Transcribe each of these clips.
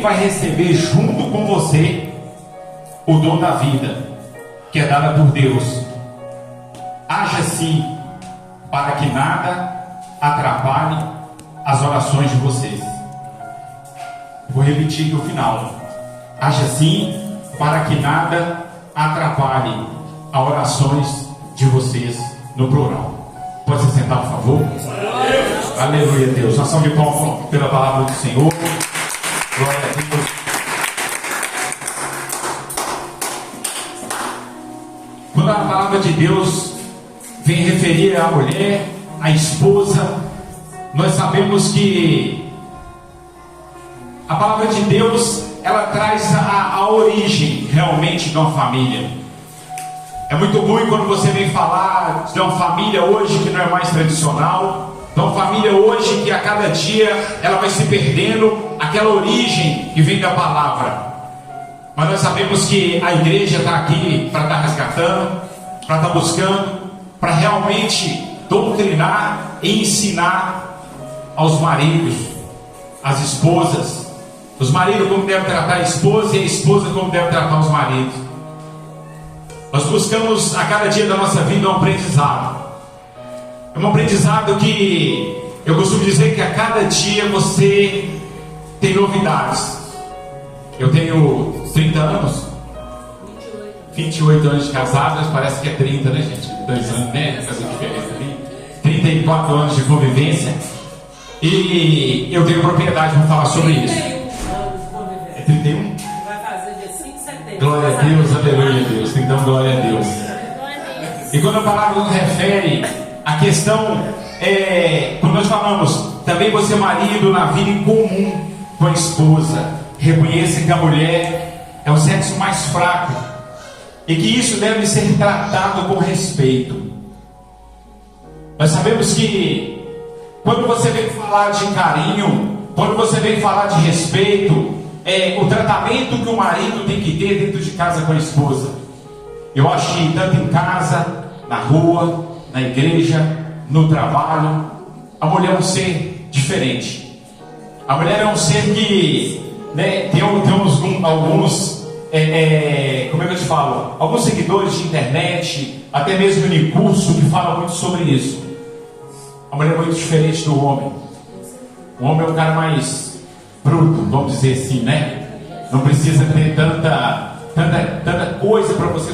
vai receber junto com você o dom da vida, que é dada por Deus. Haja assim, para que nada atrapalhe as orações de vocês. Vou repetir aqui o final. Haja assim, para que nada atrapalhe as orações de vocês, no plural. Pode se sentar, por favor? Aleluia, Deus. Nós somos de palmas pela palavra do Senhor. Glória a Deus. Quando a palavra de Deus vem referir à mulher, à esposa, nós sabemos que a palavra de Deus, ela traz a origem realmente de uma família. É muito ruim quando você vem falar de uma família hoje que não é mais tradicional, de uma família hoje que a cada dia ela vai se perdendo aquela origem que vem da palavra. Mas nós sabemos que a igreja está aqui para estar resgatando, para estar buscando, para realmente doutrinar e ensinar aos maridos, às esposas, os maridos como devem tratar a esposa e a esposa como deve tratar os maridos. Nós buscamos a cada dia da nossa vida um aprendizado. É um aprendizado que eu costumo dizer que a cada dia você tem novidades. Eu tenho 30 anos, 28 anos de casado, parece que é 30, né, gente? 2 anos, né? Faz uma diferença ali. 34 anos de convivência. E eu tenho propriedade para falar sobre isso. É 31? Vai fazer dia 5 de setembro. Glória a Deus, aleluia, Deus. Então, glória a Deus. E quando a palavra nos refere a questão, quando nós falamos, também você marido na vida em comum com a esposa, reconheça que a mulher é o sexo mais fraco e que isso deve ser tratado com respeito. Nós sabemos que quando você vem falar de carinho, quando você vem falar de respeito, o tratamento que o marido tem que ter dentro de casa com a esposa. Eu acho que tanto em casa, na rua, na igreja, no trabalho, a mulher é um ser diferente. A mulher é um ser que, né, tem alguns, como é que eu te falo? Alguns seguidores de internet, até mesmo em curso, que falam muito sobre isso. A mulher é muito diferente do homem. O homem é um cara mais bruto, vamos dizer assim, né? Não precisa ter tanta coisa para você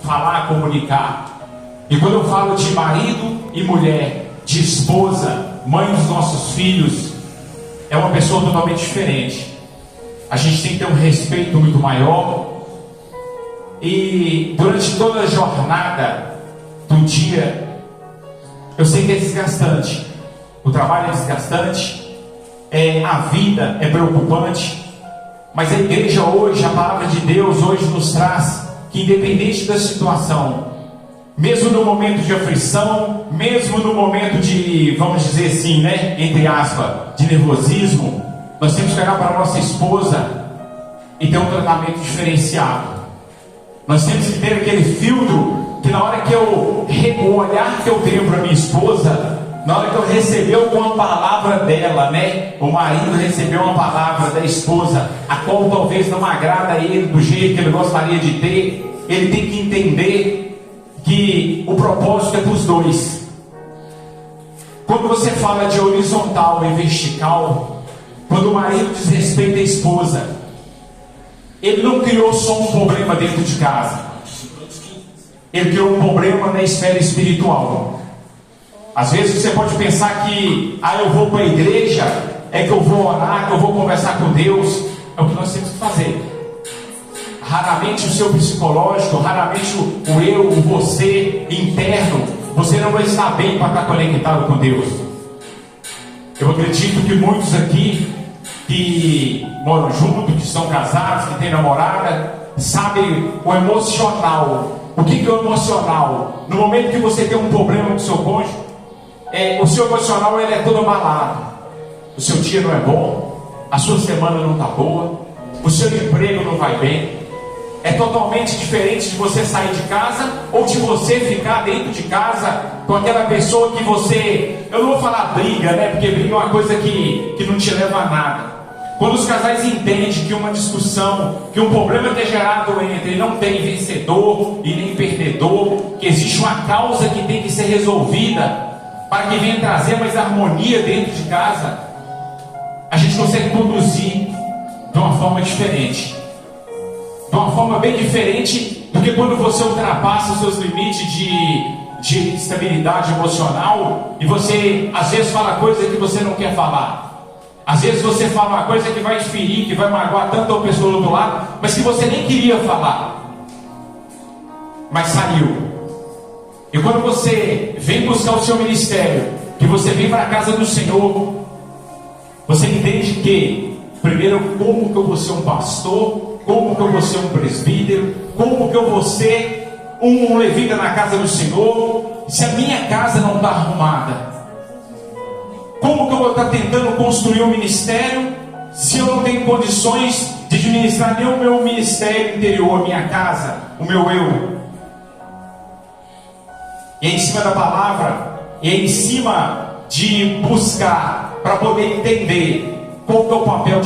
falar, comunicar. E quando eu falo de marido e mulher, de esposa, mãe dos nossos filhos, é uma pessoa totalmente diferente. A gente tem que ter um respeito muito maior. E durante toda a jornada do dia, eu sei que é desgastante. O trabalho é desgastante. A vida é preocupante. Mas a igreja hoje, a palavra de Deus hoje nos traz que, independente da situação, mesmo no momento de aflição, mesmo no momento de, vamos dizer assim, né, entre aspas, de nervosismo, nós temos que olhar para a nossa esposa e ter um tratamento diferenciado. Nós temos que ter aquele filtro que na hora que o olhar que eu tenho para minha esposa, na hora que eu receber alguma palavra dela, né, o marido recebeu uma palavra da esposa, a qual talvez não agrada a ele do jeito que ele gostaria de ter, ele tem que entender que o propósito é para os dois. Quando você fala de horizontal e vertical, quando o marido desrespeita a esposa, ele não criou só um problema dentro de casa, ele criou um problema na esfera espiritual. Às vezes você pode pensar que eu vou para a igreja, é que eu vou orar, que eu vou conversar com Deus. É o que nós temos que fazer. Raramente o seu psicológico, raramente o eu, o você interno, você não vai estar bem para estar conectado com Deus. Eu acredito que muitos aqui que moram juntos, que são casados, que têm namorada, sabem o emocional. O que é o emocional? No momento que você tem um problema com o seu cônjuge, o seu emocional ele é todo abalado. O seu dia não é bom, a sua semana não está boa, o seu emprego não vai bem. É totalmente diferente de você sair de casa ou de você ficar dentro de casa com aquela pessoa que você... Eu não vou falar briga, né? Porque briga é uma coisa que não te leva a nada. Quando os casais entendem que uma discussão, que um problema que é gerado entre não tem vencedor e nem perdedor, que existe uma causa que tem que ser resolvida para que venha trazer mais harmonia dentro de casa, a gente consegue conduzir de uma forma diferente, de uma forma bem diferente do que quando você ultrapassa os seus limites de estabilidade emocional e você às vezes fala coisa que você não quer falar. Às vezes você fala uma coisa que vai te ferir, que vai magoar tanto a pessoa do outro lado, mas que você nem queria falar, mas saiu. E quando você vem buscar o seu ministério, que você vem para a casa do Senhor, você entende que, primeiro, como que eu vou ser um pastor, como que eu vou ser um presbítero, como que eu vou ser um levita na casa do Senhor, se a minha casa não está arrumada. Como que eu vou estar tentando construir um ministério se eu não tenho condições de administrar nem o meu ministério interior, a minha casa, o meu eu? E é em cima da palavra, e é em cima de buscar para poder entender qual que é o papel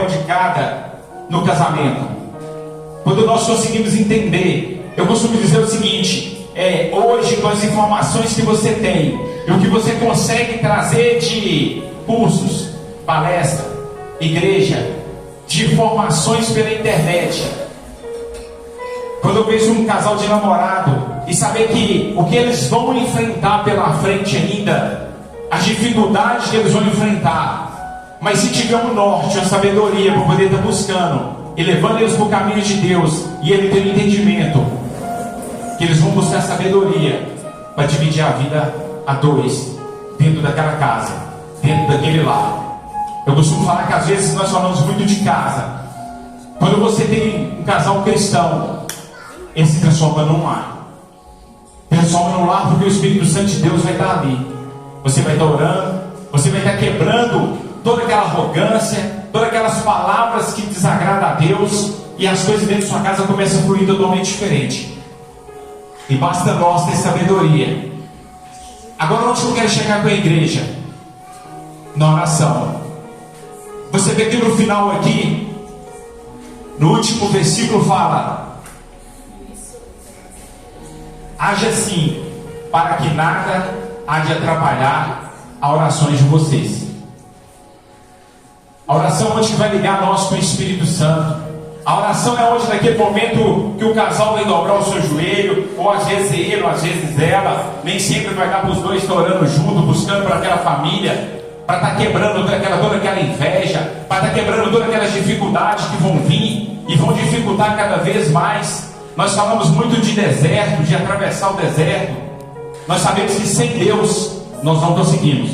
de cada no casamento. Quando nós conseguimos entender, eu costumo dizer o seguinte: hoje, com as informações que você tem e o que você consegue trazer de cursos, palestra, igreja, de informações pela internet, quando eu vejo um casal de namorado e saber que o que eles vão enfrentar pela frente ainda, as dificuldades que eles vão enfrentar, mas se tiver um norte, uma sabedoria para poder estar buscando e levando eles para o caminho de Deus, e ele ter um entendimento que eles vão buscar sabedoria para dividir a vida a dois, dentro daquela casa, dentro daquele lar. Eu costumo falar que às vezes nós falamos muito de casa. Quando você tem um casal cristão, ele se transforma num lar. Transforma num lar porque o Espírito Santo de Deus vai estar ali. Você vai estar orando, você vai estar quebrando toda aquela arrogância, todas aquelas palavras que desagradam a Deus, e as coisas dentro de sua casa começam a fluir totalmente diferente. E basta nós ter sabedoria. Agora, onde eu quero chegar com a igreja? Na oração. Você vê que no final aqui, no último versículo fala: haja assim, para que nada há de atrapalhar as orações de vocês. A oração é onde vai ligar nós com o Espírito Santo. A oração é onde, naquele momento que o casal vai dobrar o seu joelho, ou às vezes ele, ou às vezes ela, nem sempre vai dar para os dois estar orando junto, buscando para aquela família, para estar quebrando toda aquela inveja, para estar quebrando todas aquelas dificuldades que vão vir e vão dificultar cada vez mais. Nós falamos muito de deserto, de atravessar o deserto. Nós sabemos que sem Deus nós não conseguimos.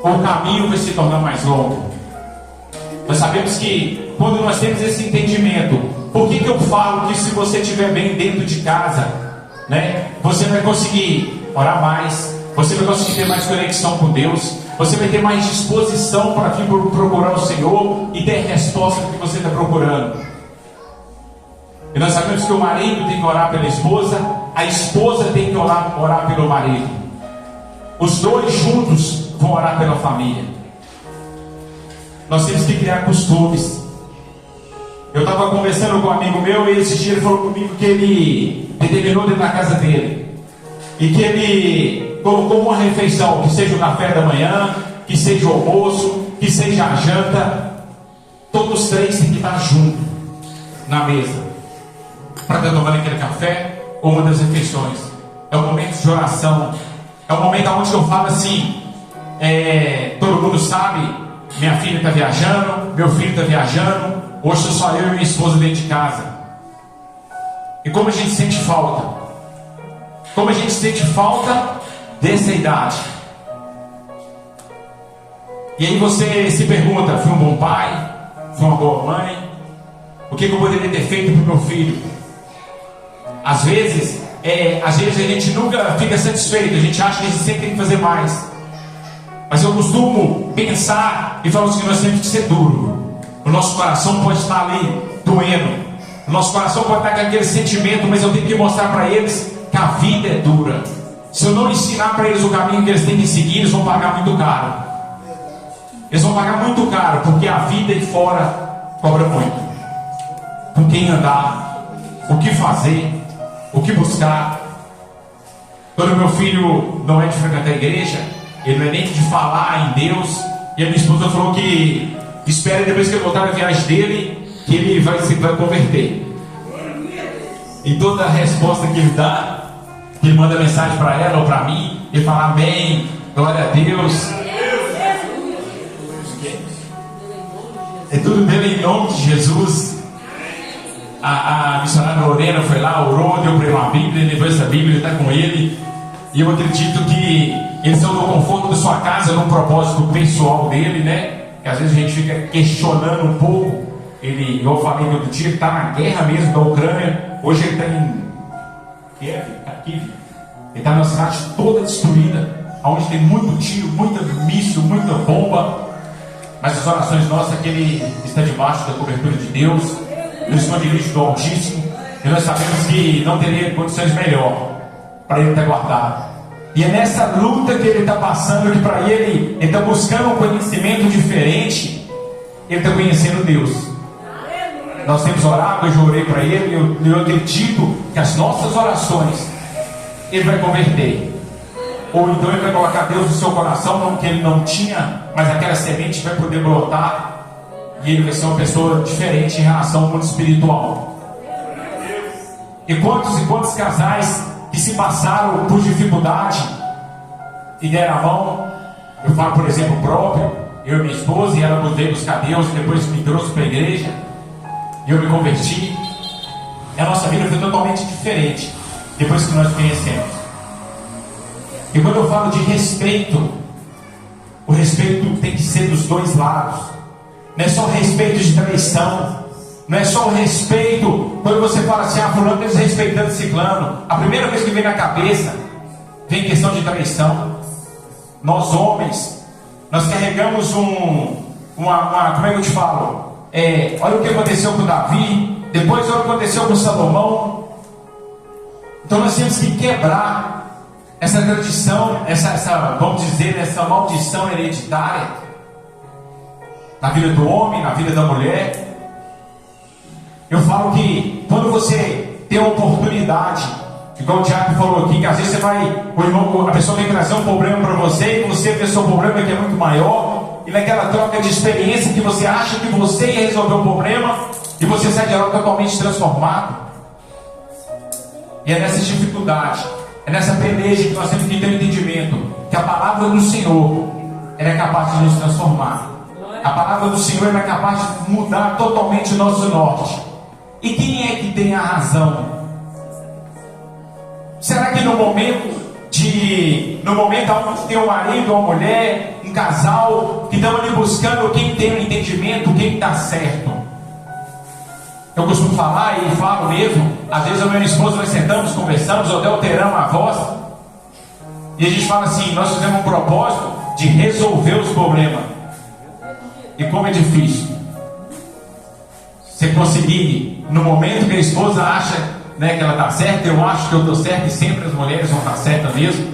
O caminho vai se tornar mais longo. Nós sabemos que quando nós temos esse entendimento, por que eu falo que se você estiver bem dentro de casa, né, você vai conseguir orar mais, você vai conseguir ter mais conexão com Deus, você vai ter mais disposição para vir procurar o Senhor e ter a resposta do que você está procurando. E nós sabemos que o marido tem que orar pela esposa, a esposa tem que orar pelo marido. Os dois juntos vão orar pela família. Nós temos que criar costumes. Eu estava conversando com um amigo meu e esse dia ele falou comigo que ele determinou dentro da casa dele e que ele colocou uma refeição, que seja o café da manhã, que seja o almoço, que seja a janta, todos os três têm que estar juntos na mesa para estar tomando aquele café ou uma das refeições. É um momento de oração, é um momento onde eu falo assim, todo mundo sabe, minha filha está viajando, meu filho está viajando, hoje sou só eu e minha esposa dentro de casa. E como a gente sente falta, como a gente sente falta dessa idade. E aí você se pergunta: fui um bom pai? Fui uma boa mãe? O que eu poderia ter feito para o meu filho? Às vezes a gente nunca fica satisfeito, a gente acha que a gente sempre tem que fazer mais. Mas eu costumo pensar e falar assim, que nós temos que ser duro. O nosso coração pode estar ali doendo, o nosso coração pode estar com aquele sentimento, mas eu tenho que mostrar para eles que a vida é dura. Se eu não ensinar para eles o caminho que eles têm que seguir, eles vão pagar muito caro. Eles vão pagar muito caro, porque a vida aí fora cobra muito. Com quem andar, o que fazer, o que buscar. Quando meu filho não é de frequentar a igreja, ele não é nem de falar em Deus, e a minha esposa falou que espera depois que ele voltar da viagem dele, que ele vai converter. E toda a resposta que ele dá, que ele manda mensagem para ela ou para mim, ele fala amém, glória a Deus. É tudo dele em nome de Jesus. A missionária Lorena foi lá, orou, deu para ele uma Bíblia, levou essa Bíblia, está com ele. E eu acredito que eles estão no conforto da sua casa, num propósito pessoal dele, né? Que às vezes a gente fica questionando um pouco. Ele, eu falei no outro dia, ele está na guerra mesmo da Ucrânia. Hoje ele está em Kiev. Ele está numa cidade toda destruída, onde tem muito tiro, muita míssil, muita bomba. Mas as orações nossas é que ele está debaixo da cobertura de Deus, no esconderijo do Altíssimo, e nós sabemos que não teria condições melhor para ele estar guardado. E é nessa luta que ele está passando, que para ele está buscando um conhecimento diferente, ele está conhecendo Deus. Nós temos orado, eu já orei para ele, eu acredito que as nossas orações ele vai converter. Ou então ele vai colocar Deus no seu coração, não que ele não tinha, mas aquela semente vai poder brotar, e ele vai ser uma pessoa diferente em relação ao mundo espiritual. E quantos casais que se passaram por dificuldade e deram a mão, eu falo por exemplo próprio, eu e minha esposa, e ela veio buscar Deus, depois me trouxe para a igreja, e eu me converti, e a nossa vida foi totalmente diferente, depois que nós conhecemos. E quando eu falo de respeito, o respeito tem que ser dos dois lados. Não é só o respeito de traição. Não é só o respeito quando você fala assim, fulano está desrespeitando ciclano. A primeira vez que vem na cabeça, vem questão de traição. Nós homens, nós carregamos como é que eu te falo? Olha o que aconteceu com Davi, depois olha o que aconteceu com Salomão. Então nós temos que quebrar essa tradição, vamos dizer, essa maldição hereditária na vida do homem, na vida da mulher. Eu falo que quando você tem a oportunidade, igual o Tiago falou aqui, que às vezes você vai, a pessoa vem trazer um problema para você, e você vê o seu problema que é muito maior, e naquela troca de experiência que você acha que você ia resolver o problema, e você sai de lá totalmente transformado. E é nessa dificuldade, é nessa peleja que nós temos que ter um entendimento que a palavra do Senhor ela é capaz de nos transformar. A palavra do Senhor ela é capaz de mudar totalmente o nosso norte. E quem é que tem a razão? Será que no momento onde tem um marido, uma mulher, um casal que estão ali buscando quem tem o entendimento, quem está certo? Eu costumo falar e falo mesmo, às vezes eu e minha esposa nós sentamos, conversamos, ou até alteramos a voz, e a gente fala assim, nós fizemos um propósito de resolver os problemas. E como é difícil você conseguir, no momento que a esposa acha, né, que ela está certa, eu acho que eu estou certo, e sempre as mulheres vão estar certas mesmo,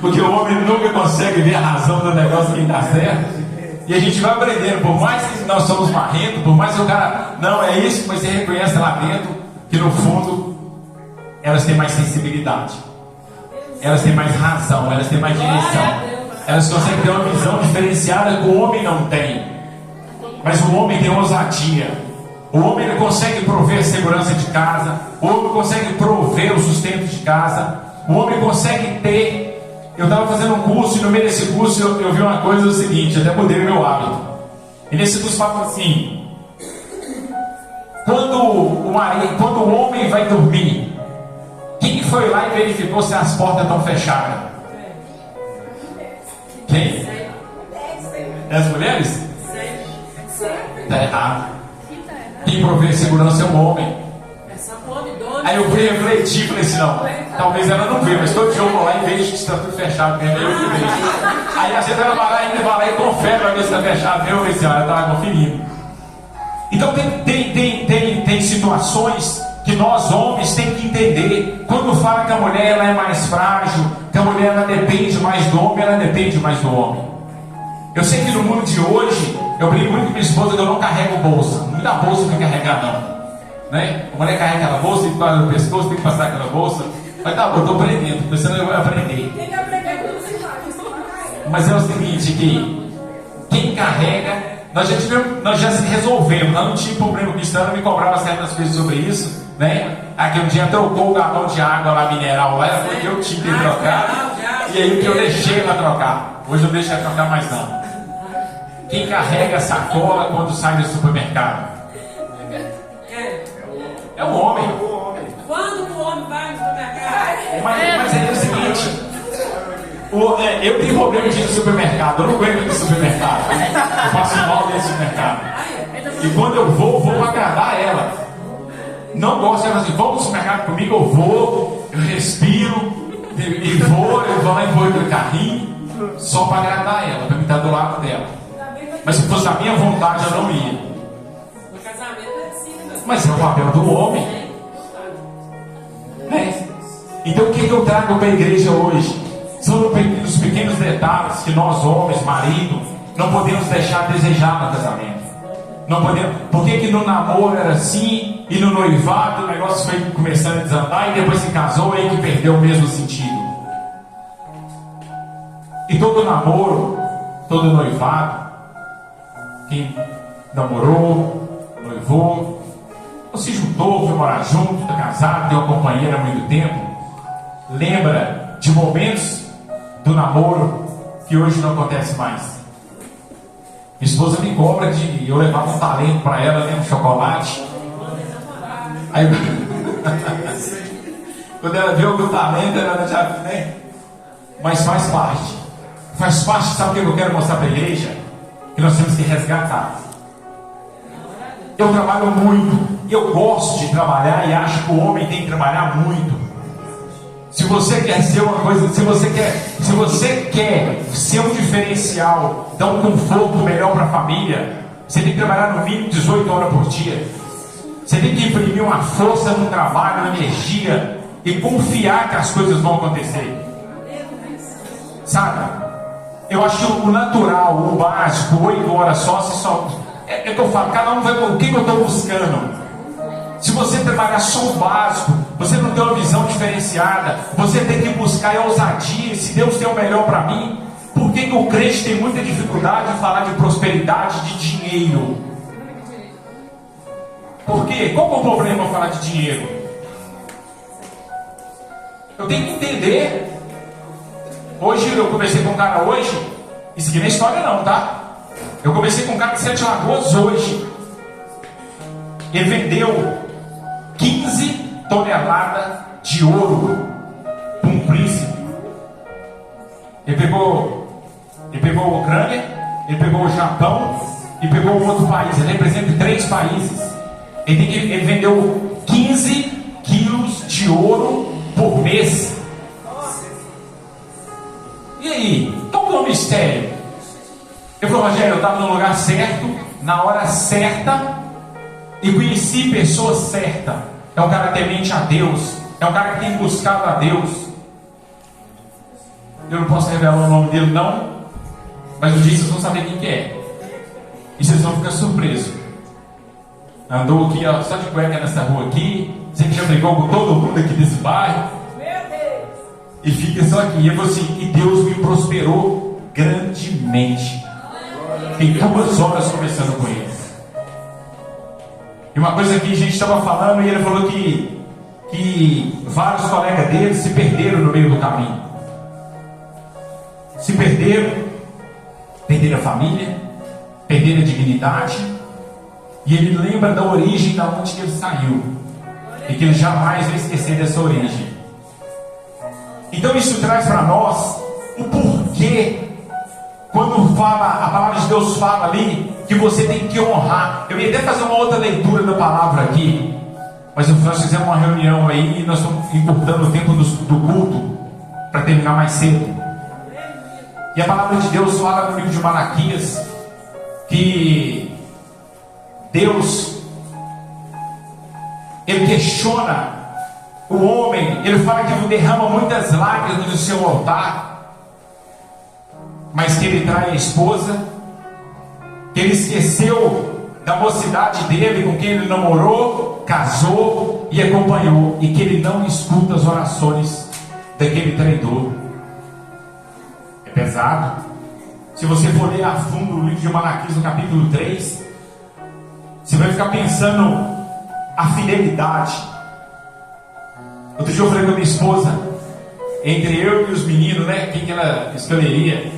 porque o homem nunca consegue ver a razão do negócio que está certo. E a gente vai aprendendo, por mais que nós somos marrentos, por mais que o cara, não é isso, mas você reconhece lá dentro, que no fundo, elas têm mais sensibilidade, elas têm mais razão, elas têm mais direção, elas conseguem ter uma visão diferenciada que o homem não tem. Mas o homem tem ousadia, o homem ele consegue prover a segurança de casa, o homem consegue prover o sustento de casa, o homem consegue ter. Eu estava fazendo um curso, e no meio desse curso eu vi uma coisa, o seguinte, até mudei o meu hábito. E nesse curso fala assim, quando o homem vai dormir, quem foi lá e verificou se as portas estão fechadas? Quem? É as mulheres? Está errado. Quem provê segurança é o homem. Aí eu fui refletir e falei assim, não, talvez ela não veja, mas todo dia eu vou lá e vejo que está tudo fechado mesmo, eu que vejo. Aí às vezes ela vai lá e confere para ver se está fechado mesmo, eu falei assim, ela estava conferindo. Então tem situações que nós homens temos que entender. Quando fala que a mulher ela é mais frágil, que a mulher ela depende mais do homem, ela depende mais do homem. Eu sei que no mundo de hoje, eu brinco muito com minha esposa que eu não carrego bolsa. Não me dá bolsa para carregar não, né? A mulher carrega aquela bolsa, tem que parar no pescoço, tem que passar aquela bolsa. Mas tá bom, eu estou aprendendo, estou pensando que eu vou aprender. Tem que aprender quando você vai. Mas é o seguinte, que quem carrega, nós já se resolvemos, nós não tínhamos problema com isso, ela me cobrava certas coisas sobre isso, né? Aqui um dia trocou o galão de água lá, mineral lá, ela falou que eu tinha que trocar, e aí que eu deixei ela trocar. Hoje eu deixo ela trocar mais não. Quem carrega a sacola quando sai do supermercado? É o homem. Quando o homem vai no supermercado? Mas é o seguinte, eu tenho problema de ir no supermercado, eu não aguento no supermercado, eu passo mal dentro do supermercado. E quando eu vou para agradar ela. Não gosto, ela assim, vamos no supermercado comigo, eu vou, eu respiro, eu vou lá e vou no carrinho, só para agradar ela, para me estar do lado dela. Mas se fosse a minha vontade, eu não ia. No casamento é assim, né? Mas é o papel do homem. Né? Então o que eu trago para a igreja hoje? São os pequenos detalhes que nós, homens, marido, não podemos deixar a desejar no casamento. Não podemos. Por que no namoro era assim e no noivado o negócio foi começando a desandar e depois se casou e aí que perdeu o mesmo sentido? E todo namoro, todo noivado, quem namorou, noivou, ou se juntou, foi morar junto, está casado, tem uma companheira há muito tempo, lembra de momentos do namoro que hoje não acontece mais. Minha esposa me cobra de eu levar um talento para ela, né, um chocolate. Aí, quando ela viu o talento, ela já, né? Mas faz parte. Faz parte, sabe o que eu quero mostrar para a igreja? Que nós temos que resgatar. Eu trabalho muito, eu gosto de trabalhar e acho que o homem tem que trabalhar muito. Se você quer ser uma coisa, se você quer ser um diferencial, dar um conforto melhor para a família, você tem que trabalhar no mínimo 18 horas por dia. Você tem que imprimir uma força no trabalho, uma energia e confiar que as coisas vão acontecer. Sabe? Eu acho o natural, o básico, 8 horas só. É que eu falo, cada um vai com o que eu estou buscando. Se você trabalhar só o básico, você não tem uma visão diferenciada, você tem que buscar a ousadia. Se Deus tem o melhor para mim, por que o crente tem muita dificuldade em falar de prosperidade, de dinheiro? Por quê? Qual é o problema falar de dinheiro? Eu tenho que entender. Hoje eu conversei com um cara hoje, isso aqui não é história não, tá? Eu conversei com um cara de 7 Lagoas hoje. Ele vendeu 15 toneladas de ouro para um príncipe. Ele pegou a Ucrânia, ele pegou o Japão e pegou um outro país. Ele representa 3 países. Ele vendeu 15 quilos de ouro por mês. E aí? Qual que é o mistério? Ele falou, Rogério, eu estava no lugar certo, na hora certa, e conheci pessoa certa. É um cara temente a Deus, é um cara que tem buscado a Deus. Eu não posso revelar o nome dele não, mas um dia vocês vão saber quem que é, e vocês vão ficar surpresos. Andou aqui ó, só de cueca nessa rua aqui, você que já brigou com todo mundo aqui desse bairro, e fica só aqui. E eu falei assim, e Deus me prosperou grandemente. Tem 2 horas conversando com ele. E uma coisa que a gente estava falando, e ele falou que vários colegas dele se perderam no meio do caminho. Se perderam a família, perderam a dignidade, e ele lembra da origem da onde que ele saiu, e que ele jamais vai esquecer dessa origem. Então isso traz para nós o porquê. Quando fala, a palavra de Deus fala ali que você tem que honrar. Eu ia até fazer uma outra leitura da palavra aqui, mas nós fizemos uma reunião aí e nós estamos encurtando o tempo do culto para terminar mais cedo. E a palavra de Deus fala no livro de Malaquias que Deus ele questiona o homem, ele fala que derrama muitas lágrimas no seu altar, mas que ele trai a esposa, que ele esqueceu da mocidade dele, com quem ele namorou, casou e acompanhou, e que ele não escuta as orações daquele traidor. É pesado. Se você for ler a fundo o livro de Malaquias no capítulo 3, você vai ficar pensando a fidelidade. Outro dia eu falei com a minha esposa, entre eu e os meninos, né, quem que ela escolheria?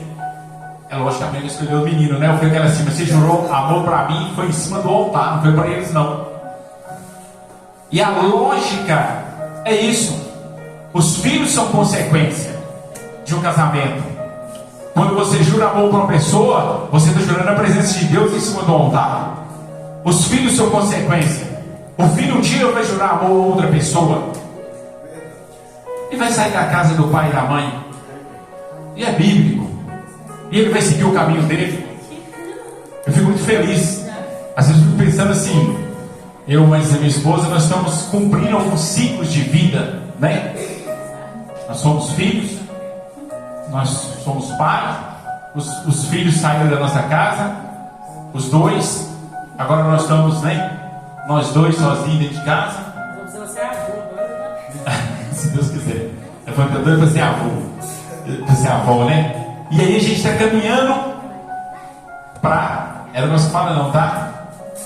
Ela logicamente escolheu o menino, né? Eu falei com ela assim, mas você jurou amor para mim, foi em cima do altar, não foi para eles não. E a lógica é isso. Os filhos são consequência de um casamento. Quando você jura amor para uma pessoa, você está jurando a presença de Deus em cima do altar. Os filhos são consequência. O filho um dia vai jurar amor a outra pessoa e vai sair da casa do pai e da mãe, e é bíblico, e ele vai seguir o caminho dele. Eu fico muito feliz. Às vezes eu fico pensando assim, eu, mas a minha esposa, nós estamos cumprindo alguns ciclos de vida, né? Nós somos filhos, nós somos pais, os filhos saíram da nossa casa, os dois, agora nós estamos, né? Nós dois sozinhos dentro de casa. Vamos ser avô agora. Se Deus quiser. Eu falei, doido para ser avô. Para ser avó, né? E aí a gente está caminhando para, era o nosso fala não, tá?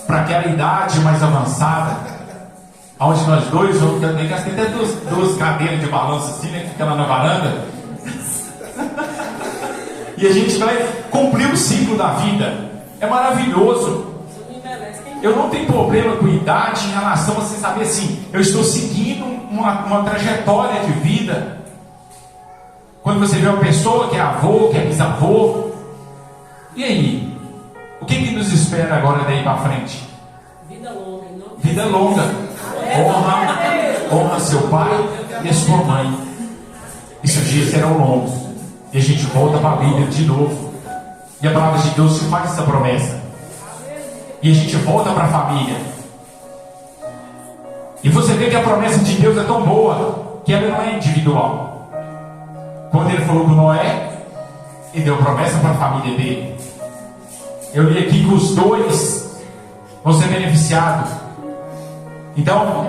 Para aquela idade mais avançada, onde nós dois vamos ter até duas cadeiras de balanço assim, né? Que fica lá na varanda. E a gente vai cumprir o ciclo da vida. É maravilhoso. Eu não tenho problema com idade em relação a você saber assim, eu estou seguindo uma trajetória de vida. Quando você vê uma pessoa que é avô, que é bisavô, e aí? O que nos espera agora daí para frente? Vida longa. Vida longa. Honra seu pai e a sua mãe. Esses dias serão longos. E a gente volta para a Bíblia de novo. E a palavra de Deus te faz essa promessa. E a gente volta para a família. E você vê que a promessa de Deus é tão boa que ela não é individual. Quando ele falou com Noé, ele deu promessa para a família dele. Eu li aqui que os dois vão ser beneficiados. Então,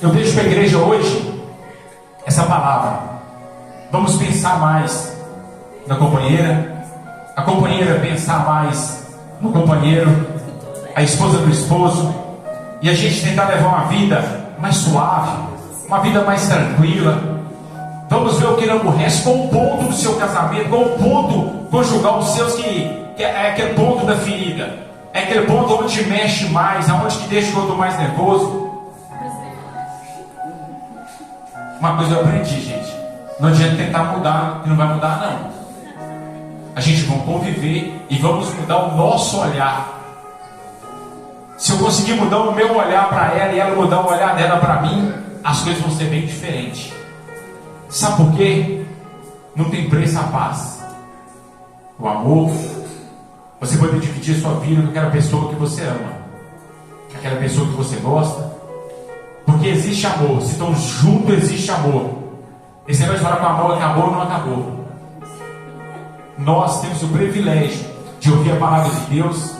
eu deixo para a igreja hoje essa palavra. Vamos pensar mais na companheira, a companheira pensar mais no companheiro, a esposa do esposo, e a gente tentar levar uma vida mais suave, uma vida mais tranquila. Vamos ver o que não aborrece, qual o ponto do seu casamento, qual o ponto conjugal dos seus que é aquele ponto da ferida, é aquele ponto onde mexe mais, aonde que deixa o outro mais nervoso. Uma coisa eu aprendi, gente, não adianta tentar mudar, que não vai mudar não. A gente vai conviver e vamos mudar o nosso olhar. Se eu conseguir mudar o meu olhar para ela e ela mudar o olhar dela para mim, as coisas vão ser bem diferentes. Sabe por quê? Não tem preço a paz, o amor. Você pode dividir sua vida com aquela pessoa que você ama, aquela pessoa que você gosta, porque existe amor. Se estão juntos, existe amor. Esse negócio de falar que o amor acabou, não acabou. Nós temos o privilégio de ouvir a palavra de Deus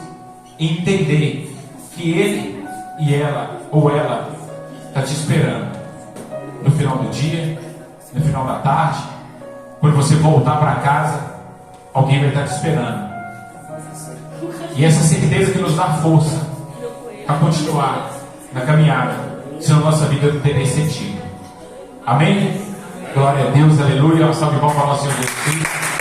e entender que ele e ela, ou ela, está te esperando no final do dia, no final da tarde. Quando você voltar para casa, alguém vai estar te esperando. E essa certeza que nos dá força para continuar na caminhada, senão nossa vida não teria sentido. Amém? Glória a Deus, aleluia. Uma salva de palmas para o nosso Senhor Jesus Cristo.